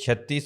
36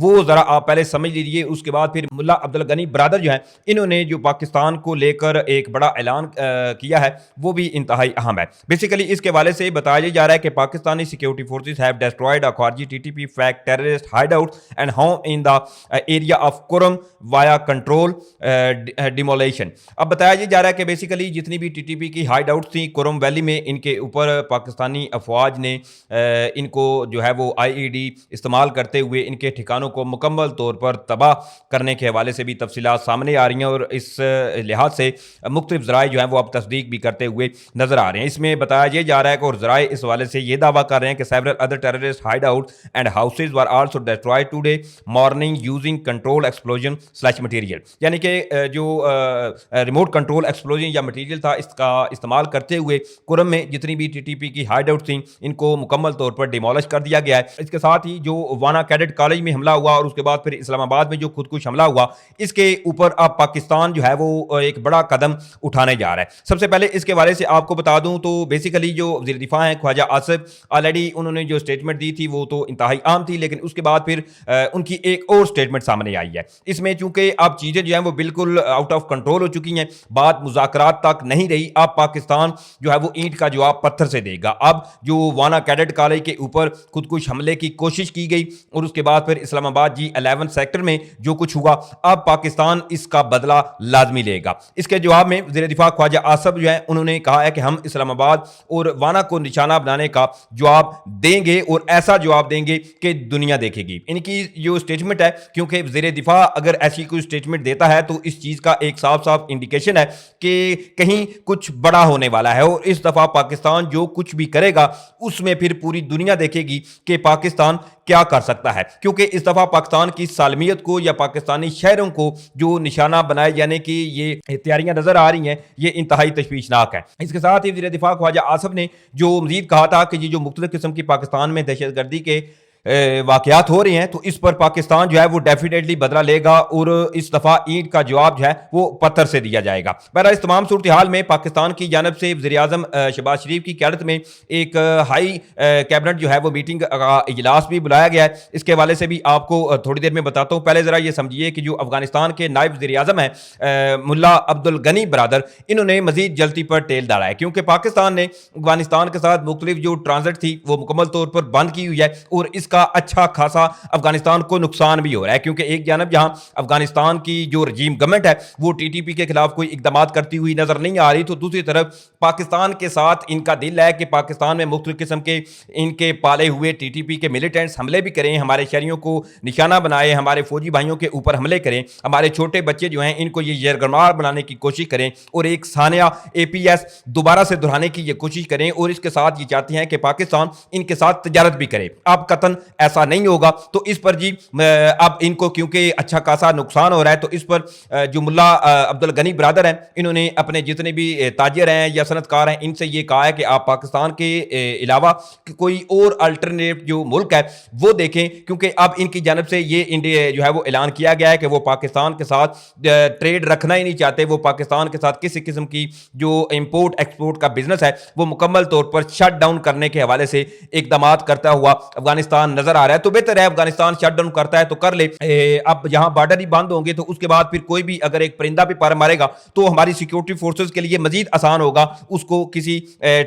وہ ذرا آپ پہلے سمجھ لیجئے، اس کے بعد پھر ملا عبدالغنی برادر جو ہیں انہوں نے جو پاکستان کو لے کر ایک بڑا اعلان کیا ہے وہ بھی انتہائی اہم ہے۔ بیسیکلی اس کے حوالے سے بتایا جا رہا ہے کہ Pakistani security forces have destroyed a خارجی T T P fact terrorist hideout and home in the area of Kurram via control demolition. اب بتایا جا رہا ہے کہ بیسیکلی جتنی بھی ٹی ٹی پی کی ہائیڈ آؤٹ تھیں کرم ویلی میں، ان کے اوپر پاکستانی افواج نے ان کو جو ہے وہ آئی ای ڈی استعمال کرتے ہوئے ان کے ٹھکانوں کو مکمل طور پر تباہ کرنے کے حوالے سے بھی تفصیلات سامنے آ رہی ہیں، اور اس لحاظ سے مختلف ذرائع جو ہیں وہ اب تصدیق بھی کرتے ہوئے نظر آ رہے ہیں۔ اس میں بتایا یہ جا رہا ہے کہ اور ذرائع اس حوالے سے یہ دعویٰ کر رہے ہیں کہ several other terrorist hideouts and houses were also destroyed today morning using control explosion / material، یعنی کہ جو ریموٹ کنٹرول ایکسپلوژن یا مٹیریل تھا اس کا استعمال کرتے ہوئے کرم میں جتنی بھی ٹی ٹی پی کی ہائیڈ آؤٹ تھیں ان کو مکمل طور پر ڈیمولش کر دیا گیا ہے۔ اس کے ساتھ ہی جو وانا کیڈٹ کالج میں حملہ ہوا اور اس کے بعد پھر اسلام آباد میں جو خودکش حملہ ہوا، اس کے اوپر اب پاکستان جو ہے وہ ایک بڑا قدم اٹھانے جا رہا ہے۔ سب سے پہلے اس کے حوالے سے آپ کو بتا دوں تو بیسیکلی جو وزیر دفاع ہیں خواجہ آصف، آلریڈی انہوں نے جو اسٹیٹمنٹ دی تھی وہ تو انتہائی عام تھی، لیکن اس کے بعد پھر ان کی ایک اور اسٹیٹمنٹ سامنے آئی ہے۔ اس میں چونکہ اب چیزیں جو ہیں وہ بالکل آؤٹ آف کنٹرول ہو چکی ہیں، بات مذاکرات تک نہیں رہی، اب پاکستان جو ہے وہ اینٹ کا جواب پتھر سے دے گا۔ اب جو وانا کیڈٹ کالج کے اوپر خودکش حملے کی کوشش کی گئی اور اس کے بعد پھر اسلام آباد G11 سیکٹر میں جو کچھ ہوا، اب پاکستان اس کا بدلہ لازمی لے گا۔ اس کے جواب میں وزیر دفاع خواجہ آصف جو ہے انہوں نے کہا ہے کہ ہم اسلام آباد اور وانا کو نشانہ بنانے کا جواب دیں گے اور ایسا جواب دیں گے کہ دنیا دیکھے گی۔ ان کی جو اسٹیٹمنٹ ہے، کیونکہ وزیر دفاع اگر ایسی کوئی اسٹیٹمنٹ دیتا ہے تو اس چیز کا ایک صاف صاف انڈیکیشن ہے کہ کہیں کچھ بڑا ہونے والا ہے، اور اس دفعہ پاکستان جو کچھ بھی کرے گا اس میں پھر پوری دنیا دیکھے گی کہ پاکستان کیا کر سکتا ہے، کیونکہ اس دفعہ پاکستان کی سالمیت کو یا پاکستانی شہروں کو جو نشانہ بنائے جانے کی یہ تیاریاں نظر آ رہی ہیں، یہ انتہائی تشویشناک ہے۔ اس کے ساتھ ہی وزیر دفاع خواجہ آصف نے جو مزید کہا تھا کہ یہ جو مختلف قسم کی پاکستان میں دہشت گردی کے واقعات ہو رہے ہیں تو اس پر پاکستان جو ہے وہ ڈیفینیٹلی بدلہ لے گا، اور اس دفعہ اینٹ کا جواب جو ہے وہ پتھر سے دیا جائے گا۔ بہرحال اس تمام صورتحال میں پاکستان کی جانب سے وزیر اعظم شہباز شریف کی قیادت میں ایک ہائی کیبنٹ جو ہے وہ میٹنگ کا اجلاس بھی بلایا گیا ہے۔ اس کے حوالے سے بھی آپ کو تھوڑی دیر میں بتاتا ہوں۔ پہلے ذرا یہ سمجھیے کہ جو افغانستان کے نائب وزیر اعظم ہیں ملا عبدالغنی برادر، انہوں نے مزید جلتی پر تیل ڈالا ہے، کیونکہ پاکستان نے افغانستان کے ساتھ مختلف جو ٹرانزٹ تھی وہ مکمل طور پر بند کی ہوئی ہے، اور اس کا اچھا خاصا افغانستان کو نقصان بھی ہو رہا ہے، کیونکہ ایک جانب جہاں افغانستان کی جو رجیم گورنمنٹ ہے وہ ٹی ٹی پی کے خلاف کوئی اقدامات کرتی ہوئی نظر نہیں آ رہی، تو دوسری طرف پاکستان کے ساتھ ان کا دل ہے کہ پاکستان میں مختلف قسم کے ان کے پالے ہوئے ٹی ٹی پی کے ملیٹنٹس حملے بھی کریں، ہمارے شہریوں کو نشانہ بنائیں، ہمارے فوجی بھائیوں کے اوپر حملے کریں، ہمارے چھوٹے بچے جو ہیں ان کو یہ یرغمال بنانے کی کوشش کریں، اور ایک سانحہ اے پی ایس دوبارہ سے دہرانے کی یہ کوشش کریں، اور اس کے ساتھ یہ چاہتے ہیں کہ پاکستان ان کے ساتھ تجارت بھی کرے۔ اب قطعاً ایسا نہیں ہوگا، تو اس پر جی اب ان کو کیونکہ اچھا خاصا نقصان ہو رہا ہے، تو اس پر جو ملا عبدالغنی برادر ہیں انہوں نے اپنے جتنے بھی تاجر ہیں یا صنعت کار ہیں ان سے یہ کہا ہے کہ آپ پاکستان کے علاوہ کوئی اور الٹرنیٹ جو ملک ہے وہ دیکھیں، کیونکہ اب ان کی جانب سے یہ انڈیا جو ہے وہ اعلان کیا گیا ہے کہ وہ پاکستان کے ساتھ ٹریڈ رکھنا ہی نہیں چاہتے، وہ پاکستان کے ساتھ کسی قسم کی جو امپورٹ ایکسپورٹ کا بزنس ہے وہ مکمل طور پر شٹ ڈاؤن کرنے کے حوالے سے اقدامات کرتا ہوا افغانستان نظر آ رہا ہے۔ تو بہتر ہے افغانستان شٹ ڈاؤن کرتا ہے تو کر لے، اب یہاں بارڈر ہی بند ہوں گے تو اس کے بعد پھر کوئی بھی اگر ایک پرندہ بھی پر مارے گا تو ہماری سیکیورٹی فورسز کے لیے مزید آسان ہوگا اس کو کسی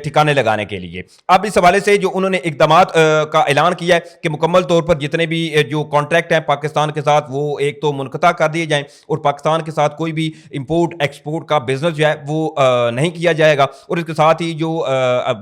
ٹھکانے لگانے کے لیے۔ اب اس حوالے سے جو انہوں نے اقدامات کا اعلان کیا ہے کہ مکمل طور پر جتنے بھی جو کانٹریکٹ ہیں پاکستان کے ساتھ وہ ایک تو منقطع کر دیے جائیں، اور پاکستان کے ساتھ کوئی بھی امپورٹ ایکسپورٹ کا بزنس جو ہے وہ نہیں کیا جائے گا، اور اس کے ساتھ ہی جو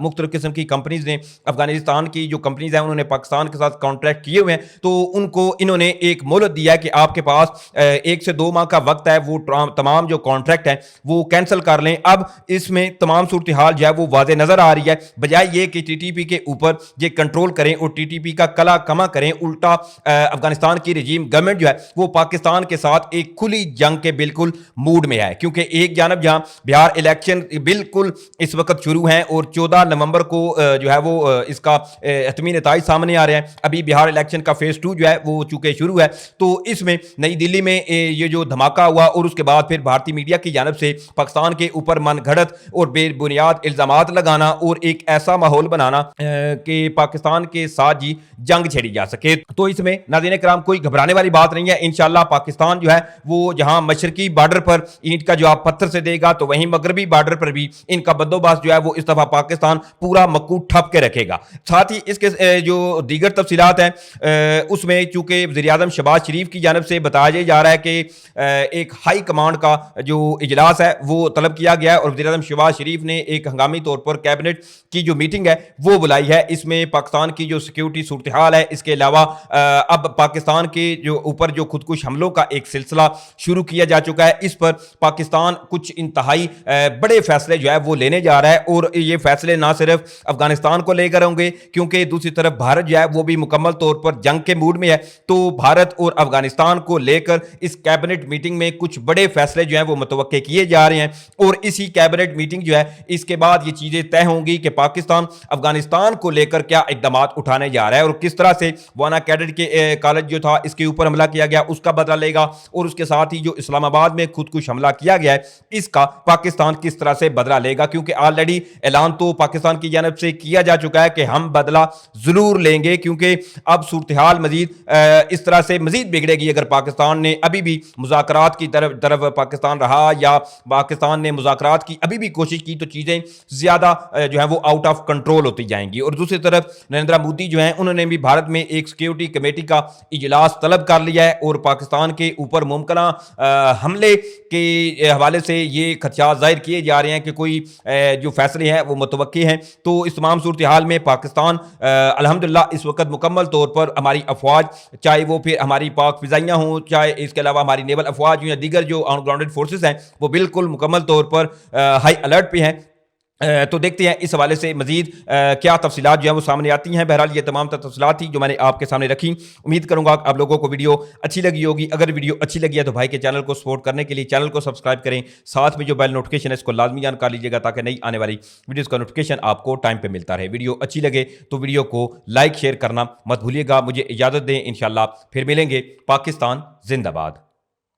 مختلف قسم کی کمپنیز نے افغانستان کی جو کمپنیز ہیں انہوں نے پاکستان کے ساتھ کانٹریکٹ کیے ہوئے ہیں، تو ان کو انہوں نے ایک مہلت دیا ہے کہ آپ کے پاس 1 سے 2 ماہ کا وقت ہے، وہ تمام جو کانٹریکٹ ہیں وہ کینسل کر لیں۔ اب اس میں تمام صورتحال جو ہے وہ واضح نظر آ رہی ہے، بجائے یہ کہ ٹی ٹی پی کے اوپر یہ کنٹرول کریں اور ٹی ٹی پی کا کلا کما کریں، الٹا افغانستان کی رجیم گورنمنٹ جو ہے وہ پاکستان کے ساتھ ایک کھلی جنگ کے بالکل موڈ میں ہے، کیونکہ ایک جانب جہاں بہار الیکشن بالکل اس وقت شروع ہیں اور 14 نومبر کو جو ہے وہ اس کا حتمی نتائج سامنے آ رہے ہیں، ابھی بہار الیکشن کا فیز 2 جو ہے وہ چونکہ شروع ہے، تو اس میں نئی دلی میں یہ جو دھماکہ ہوا اور اس کے بعد پھر بھارتی میڈیا کی جانب سے پاکستان کے اوپر من گھڑت اور بے بنیاد الزامات لگانا اور ایک ایسا ماحول بنانا کہ پاکستان کے ساتھ جی جنگ چھیڑی جا سکے، تو اس میں ناظرین کرام کوئی گھبرانے والی بات نہیں ہے۔ انشاءاللہ پاکستان جو ہے وہ جہاں مشرقی بارڈر پر اینٹ کا جواب پتھر سے دے گا، تو وہیں مغربی بارڈر پر بھی ان کا بندوبست جو ہے وہ اس دفعہ پاکستان پورا مکو ٹھپ کے رکھے گا۔ ساتھ ہی اس کے جو دیگر تفصیلات ہیں اس میں چونکہ وزیر اعظم شہباز شریف کی جانب سے بتایا جا رہا ہے کہ ایک ہائی کمانڈ کا جو اجلاس ہے وہ طلب کیا گیا ہے، اور وزیر اعظم شہباز شریف نے ایک ہنگامی طور پر کیبنٹ کی جو میٹنگ ہے وہ بلائی ہے۔ اس میں پاکستان کی جو سیکیورٹی صورتحال ہے، اس کے علاوہ اب پاکستان کے جو اوپر جو خودکش حملوں کا ایک سلسلہ شروع کیا جا چکا ہے، اس پر پاکستان کچھ انتہائی بڑے فیصلے جو ہے وہ لینے جا رہا ہے، اور یہ فیصلے نہ صرف افغانستان کو لے کر ہوں گے کیونکہ دوسری طرف بھارت جو ہے وہ بھی مکمل طور پر جنگ کے موڈ میں ہے، تو بھارت اور افغانستان کو لے کر اس کیبنٹ میٹنگ میں کچھ بڑے فیصلے جو ہیں وہ متوقع کیے جا رہے ہیں، اور اسی کیبنٹ میٹنگ جو ہے اس کے بعد یہ چیزیں طے ہوں گی کہ پاکستان افغانستان کو لے کر کیا اقدامات اٹھانے جا رہا ہے، اور کس طرح سے وانا کیڈٹ کے کالج جو تھا اس کے اوپر حملہ کیا گیا اس کا بدلہ لے گا، اور اس کے ساتھ ہی جو اسلام آباد میں خودکش حملہ کیا گیا ہے اس کا پاکستان کس طرح سے بدلہ لے گا، کیونکہ آلریڈی اعلان تو پاکستان کی جانب سے کیا جا چکا ہے کہ ہم بدلہ ضرور لیں گے، کیونکہ اب صورتحال مزید اس طرح سے مزید بگڑے گی اگر پاکستان نے ابھی بھی مذاکرات کی طرف پاکستان رہا، یا پاکستان نے مذاکرات کی ابھی بھی کوشش کی، تو چیزیں زیادہ جو ہیں وہ آؤٹ آف کنٹرول ہوتی جائیں گی۔ اور دوسری طرف نریندر مودی جو ہیں انہوں نے بھی بھارت میں ایک سیکیورٹی کمیٹی کا اجلاس طلب کر لیا ہے، اور پاکستان کے اوپر ممکنہ حملے کے حوالے سے یہ خدشات ظاہر کیے جا رہے ہیں کہ کوئی جو فیصلے ہیں وہ متوقع ہیں۔ تو اس تمام صورتحال میں پاکستان الحمدللہ اس وقت مکمل طور پر ہماری افواج، چاہے وہ پھر ہماری پاک فضائیاں ہوں، چاہے اس کے علاوہ ہماری نیول افواج ہوں، یا دیگر جو آن گراؤنڈڈ فورسز ہیں، وہ بالکل مکمل طور پر ہائی الرٹ پہ ہیں۔ تو دیکھتے ہیں اس حوالے سے مزید کیا تفصیلات جو ہیں وہ سامنے آتی ہیں۔ بہرحال یہ تمام تفصیلات تھی جو میں نے آپ کے سامنے رکھی۔ امید کروں گا آپ لوگوں کو ویڈیو اچھی لگی ہوگی۔ اگر ویڈیو اچھی لگی ہے تو بھائی کے چینل کو سپورٹ کرنے کے لیے چینل کو سبسکرائب کریں، ساتھ میں جو بیل نوٹیفکیشن ہے اس کو لازمی آن کر لیجیے گا تاکہ نئی آنے والی ویڈیوز کا نوٹیفکیشن آپ کو ٹائم پہ ملتا رہے۔ ویڈیو اچھی لگے تو ویڈیو کو لائک شیئر کرنا مت بھولیے گا۔ مجھے اجازت دیں، انشاءاللہ پھر ملیں گے۔ پاکستان زندہ باد۔